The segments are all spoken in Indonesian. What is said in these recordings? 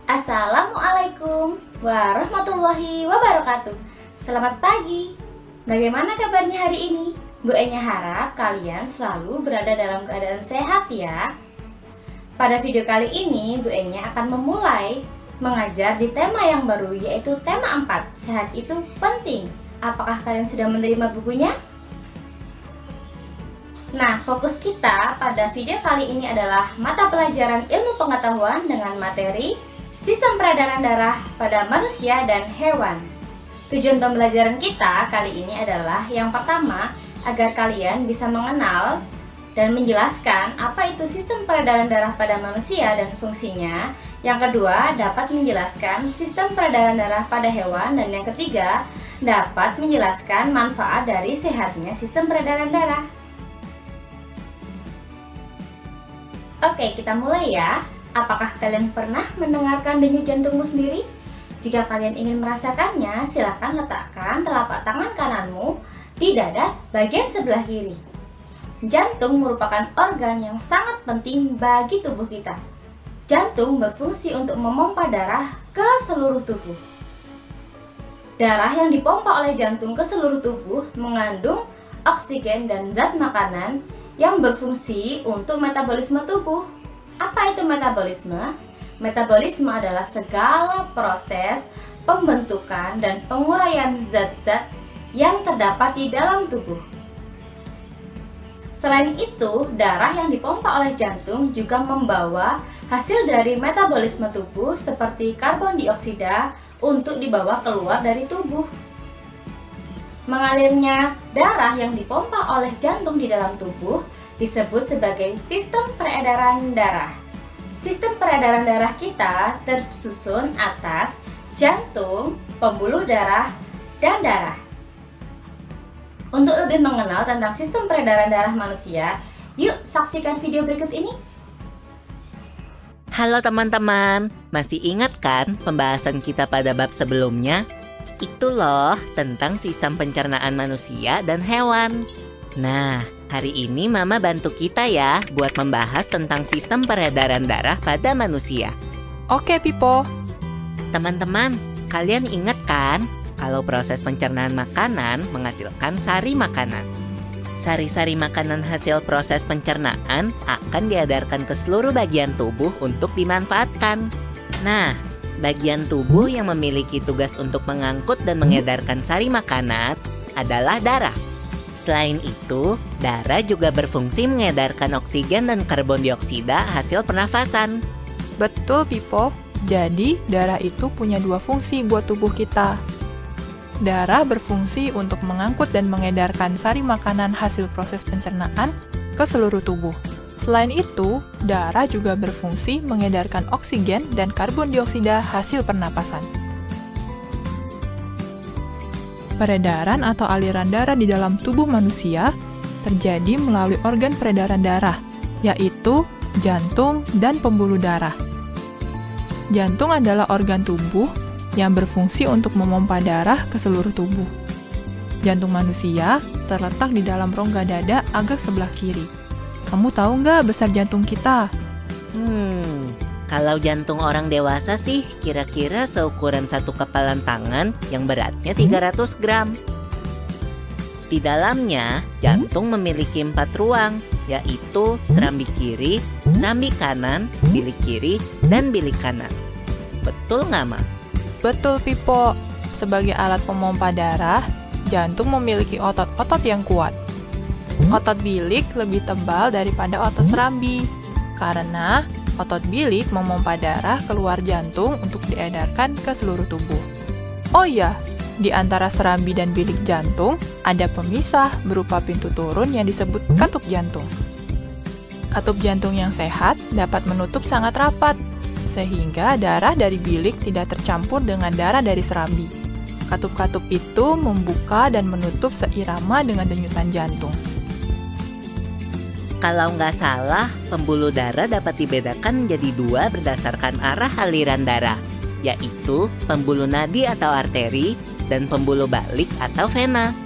Assalamualaikum warahmatullahi wabarakatuh. Selamat pagi. Bagaimana kabarnya hari ini? Bu Enya harap kalian selalu berada dalam keadaan sehat ya. Pada video kali ini Bu Enya akan memulai mengajar di tema yang baru, yaitu tema 4, sehat itu penting. Apakah kalian sudah menerima bukunya? Nah, fokus kita pada video kali ini adalah mata pelajaran ilmu pengetahuan dengan materi sistem peredaran darah pada manusia dan hewan. Tujuan pembelajaran kita kali ini adalah yang pertama, agar kalian bisa mengenal dan menjelaskan apa itu sistem peredaran darah pada manusia dan fungsinya. Yang kedua, dapat menjelaskan sistem peredaran darah pada hewan. Dan yang ketiga, dapat menjelaskan manfaat dari sehatnya sistem peredaran darah. Oke, kita mulai ya. Apakah kalian pernah mendengarkan denyut jantungmu sendiri? Jika kalian ingin merasakannya, silakan letakkan telapak tangan kananmu di dada bagian sebelah kiri. Jantung merupakan organ yang sangat penting bagi tubuh kita. Jantung berfungsi untuk memompa darah ke seluruh tubuh. Darah yang dipompa oleh jantung ke seluruh tubuh mengandung oksigen dan zat makanan yang berfungsi untuk metabolisme tubuh. Apa itu metabolisme? Metabolisme adalah segala proses pembentukan dan penguraian zat-zat yang terdapat di dalam tubuh. Selain itu, darah yang dipompa oleh jantung juga membawa hasil dari metabolisme tubuh seperti karbon dioksida untuk dibawa keluar dari tubuh. Mengalirnya darah yang dipompa oleh jantung di dalam tubuh disebut sebagai sistem peredaran darah. Sistem peredaran darah kita tersusun atas jantung, pembuluh darah, dan darah. Untuk lebih mengenal tentang sistem peredaran darah manusia, yuk saksikan video berikut ini. Halo teman-teman, masih ingat kan pembahasan kita pada bab sebelumnya? Itu loh tentang sistem pencernaan manusia dan hewan. Nah, hari ini Mama bantu kita ya buat membahas tentang sistem peredaran darah pada manusia. Oke, Pipo. Teman-teman, kalian ingat kan kalau proses pencernaan makanan menghasilkan sari makanan? Sari-sari makanan hasil proses pencernaan akan diedarkan ke seluruh bagian tubuh untuk dimanfaatkan. Nah, bagian tubuh yang memiliki tugas untuk mengangkut dan mengedarkan sari makanan adalah darah. Selain itu, darah juga berfungsi mengedarkan oksigen dan karbon dioksida hasil pernafasan. Betul, Pipo. Jadi, darah itu punya dua fungsi buat tubuh kita. Darah berfungsi untuk mengangkut dan mengedarkan sari makanan hasil proses pencernaan ke seluruh tubuh. Selain itu, darah juga berfungsi mengedarkan oksigen dan karbon dioksida hasil pernapasan. Peredaran atau aliran darah di dalam tubuh manusia terjadi melalui organ peredaran darah, yaitu jantung dan pembuluh darah. Jantung adalah organ tubuh yang berfungsi untuk memompa darah ke seluruh tubuh. Jantung manusia terletak di dalam rongga dada agak sebelah kiri. Kamu tahu nggak besar jantung kita? Kalau jantung orang dewasa sih kira-kira seukuran satu kepalan tangan yang beratnya 300 gram. Di dalamnya, jantung memiliki 4 ruang, yaitu serambi kiri, serambi kanan, bilik kiri, dan bilik kanan. Betul nggak, Ma? Betul, Pipo. Sebagai alat pemompa darah, jantung memiliki otot-otot yang kuat. Otot bilik lebih tebal daripada otot serambi, karena otot bilik memompa darah keluar jantung untuk diedarkan ke seluruh tubuh. Oh iya, di antara serambi dan bilik jantung ada pemisah berupa pintu turun yang disebut katup jantung. Katup jantung yang sehat dapat menutup sangat rapat, sehingga darah dari bilik tidak tercampur dengan darah dari serambi. Katup-katup itu membuka dan menutup seirama dengan denyutan jantung. Kalau nggak salah, pembuluh darah dapat dibedakan menjadi 2 berdasarkan arah aliran darah, yaitu pembuluh nadi atau arteri dan pembuluh balik atau vena.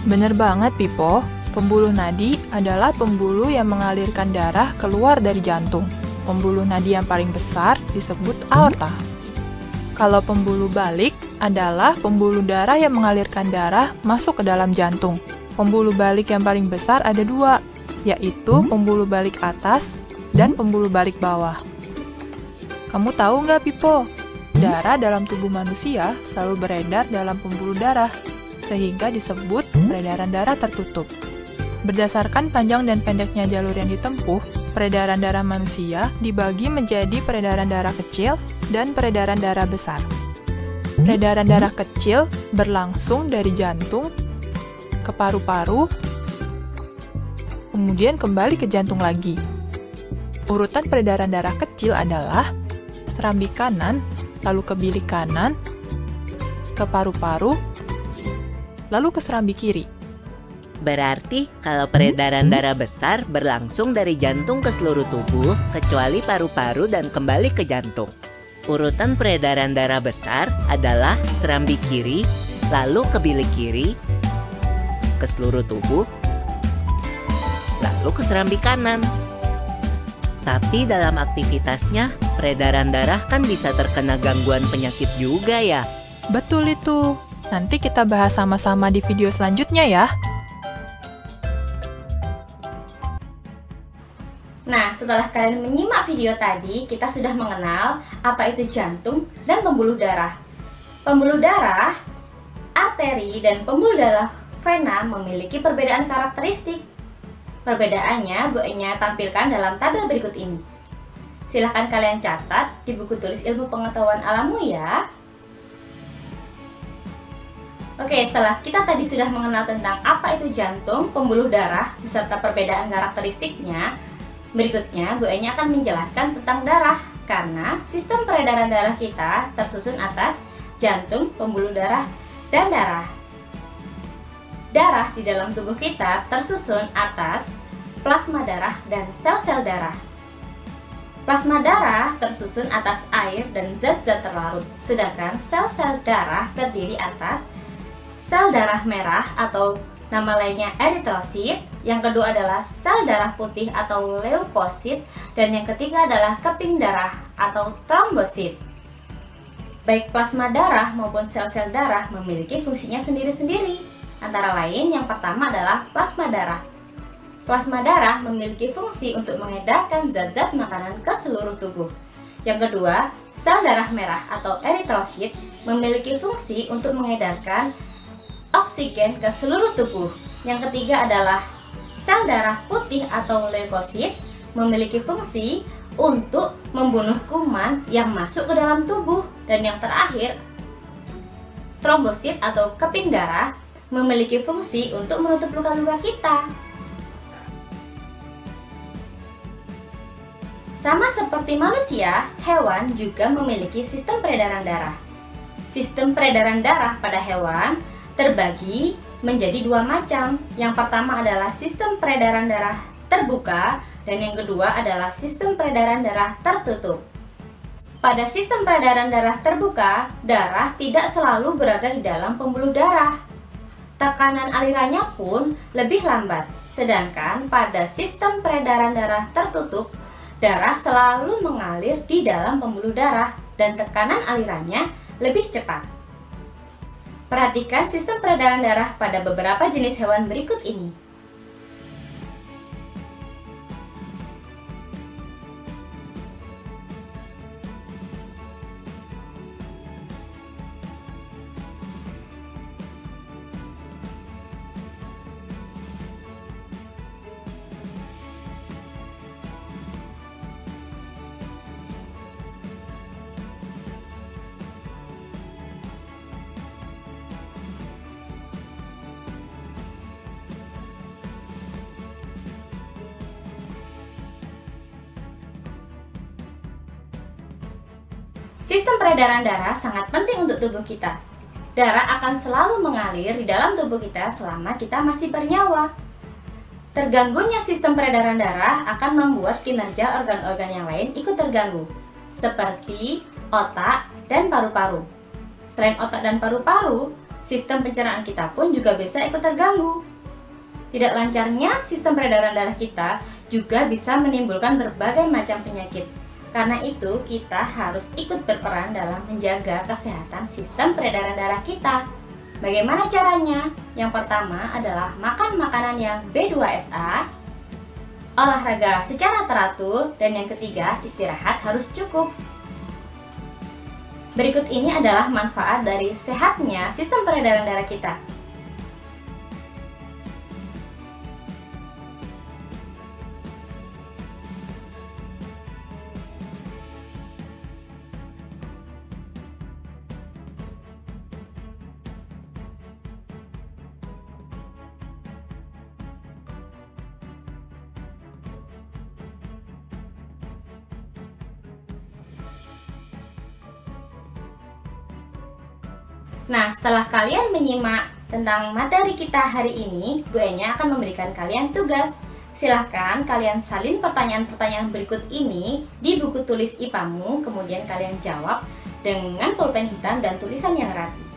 Bener banget, Pipo. Pembuluh nadi adalah pembuluh yang mengalirkan darah keluar dari jantung. Pembuluh nadi yang paling besar disebut aorta. Kalau pembuluh balik adalah pembuluh darah yang mengalirkan darah masuk ke dalam jantung. Pembuluh balik yang paling besar ada dua, yaitu pembuluh balik atas dan pembuluh balik bawah. Kamu tahu nggak, Pipo? Darah dalam tubuh manusia selalu beredar dalam pembuluh darah, sehingga disebut peredaran darah tertutup. Berdasarkan panjang dan pendeknya jalur yang ditempuh, peredaran darah manusia dibagi menjadi peredaran darah kecil dan peredaran darah besar. Peredaran darah kecil berlangsung dari jantung ke paru-paru, kemudian kembali ke jantung lagi. Urutan peredaran darah kecil adalah serambi kanan, lalu ke bilik kanan, ke paru-paru, lalu ke serambi kiri. Berarti kalau peredaran darah besar berlangsung dari jantung ke seluruh tubuh, kecuali paru-paru dan kembali ke jantung. Urutan peredaran darah besar adalah serambi kiri, lalu ke bilik kiri, ke seluruh tubuh, lalu ke serambi kanan. Tapi dalam aktivitasnya, peredaran darah kan bisa terkena gangguan penyakit juga ya. Betul itu. Nanti kita bahas sama-sama di video selanjutnya ya. Nah, setelah kalian menyimak video tadi, kita sudah mengenal apa itu jantung dan pembuluh darah. Pembuluh darah, arteri, dan pembuluh darah vena memiliki perbedaan karakteristik. Perbedaannya Bu Enya tampilkan dalam tabel berikut ini. Silahkan kalian catat di buku tulis ilmu pengetahuan alammu ya. Oke, setelah kita tadi sudah mengenal tentang apa itu jantung, pembuluh darah, beserta perbedaan karakteristiknya, berikutnya Bu Enya akan menjelaskan tentang darah, karena sistem peredaran darah kita tersusun atas jantung, pembuluh darah, dan darah. Darah di dalam tubuh kita tersusun atas plasma darah dan sel-sel darah. Plasma darah tersusun atas air dan zat-zat terlarut, sedangkan sel-sel darah terdiri atas sel darah merah atau nama lainnya eritrosit, yang kedua adalah sel darah putih atau leukosit, dan yang ketiga adalah keping darah atau trombosit. Baik plasma darah maupun sel-sel darah memiliki fungsinya sendiri-sendiri. Antara lain, yang pertama adalah plasma darah. Plasma darah memiliki fungsi untuk mengedarkan zat-zat makanan ke seluruh tubuh. Yang kedua, sel darah merah atau eritrosit memiliki fungsi untuk mengedarkan oksigen ke seluruh tubuh. Yang ketiga adalah sel darah putih atau leukosit memiliki fungsi untuk membunuh kuman yang masuk ke dalam tubuh. Dan yang terakhir, trombosit atau keping darah memiliki fungsi untuk menutup luka-luka kita. Sama seperti manusia, hewan juga memiliki sistem peredaran darah. Sistem peredaran darah pada hewan terbagi menjadi dua macam. Yang pertama adalah sistem peredaran darah terbuka, dan yang kedua adalah sistem peredaran darah tertutup. Pada sistem peredaran darah terbuka, darah tidak selalu berada di dalam pembuluh darah. Tekanan alirannya pun lebih lambat. Sedangkan pada sistem peredaran darah tertutup, darah selalu mengalir di dalam pembuluh darah dan tekanan alirannya lebih cepat. Perhatikan sistem peredaran darah pada beberapa jenis hewan berikut ini. Sistem peredaran darah sangat penting untuk tubuh kita. Darah akan selalu mengalir di dalam tubuh kita selama kita masih bernyawa. Terganggunya sistem peredaran darah akan membuat kinerja organ-organ yang lain ikut terganggu, seperti otak dan paru-paru. Selain otak dan paru-paru, sistem pencernaan kita pun juga bisa ikut terganggu. Tidak lancarnya sistem peredaran darah kita juga bisa menimbulkan berbagai macam penyakit. Karena itu, kita harus ikut berperan dalam menjaga kesehatan sistem peredaran darah kita. Bagaimana caranya? Yang pertama adalah makan makanan yang B2SA, olahraga secara teratur, dan yang ketiga, istirahat harus cukup. Berikut ini adalah manfaat dari sehatnya sistem peredaran darah kita. Nah, setelah kalian menyimak tentang materi kita hari ini, Bu Enya akan memberikan kalian tugas. Silahkan kalian salin pertanyaan-pertanyaan berikut ini di buku tulis IPA-mu, kemudian kalian jawab dengan pulpen hitam dan tulisan yang rapi.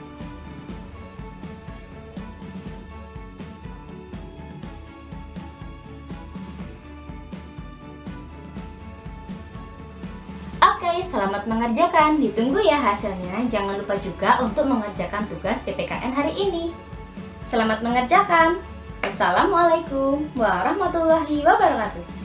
Oke, selamat mengerjakan. Ditunggu ya hasilnya. Jangan lupa juga untuk mengerjakan tugas PPKN hari ini. Selamat mengerjakan. Wassalamualaikum warahmatullahi wabarakatuh.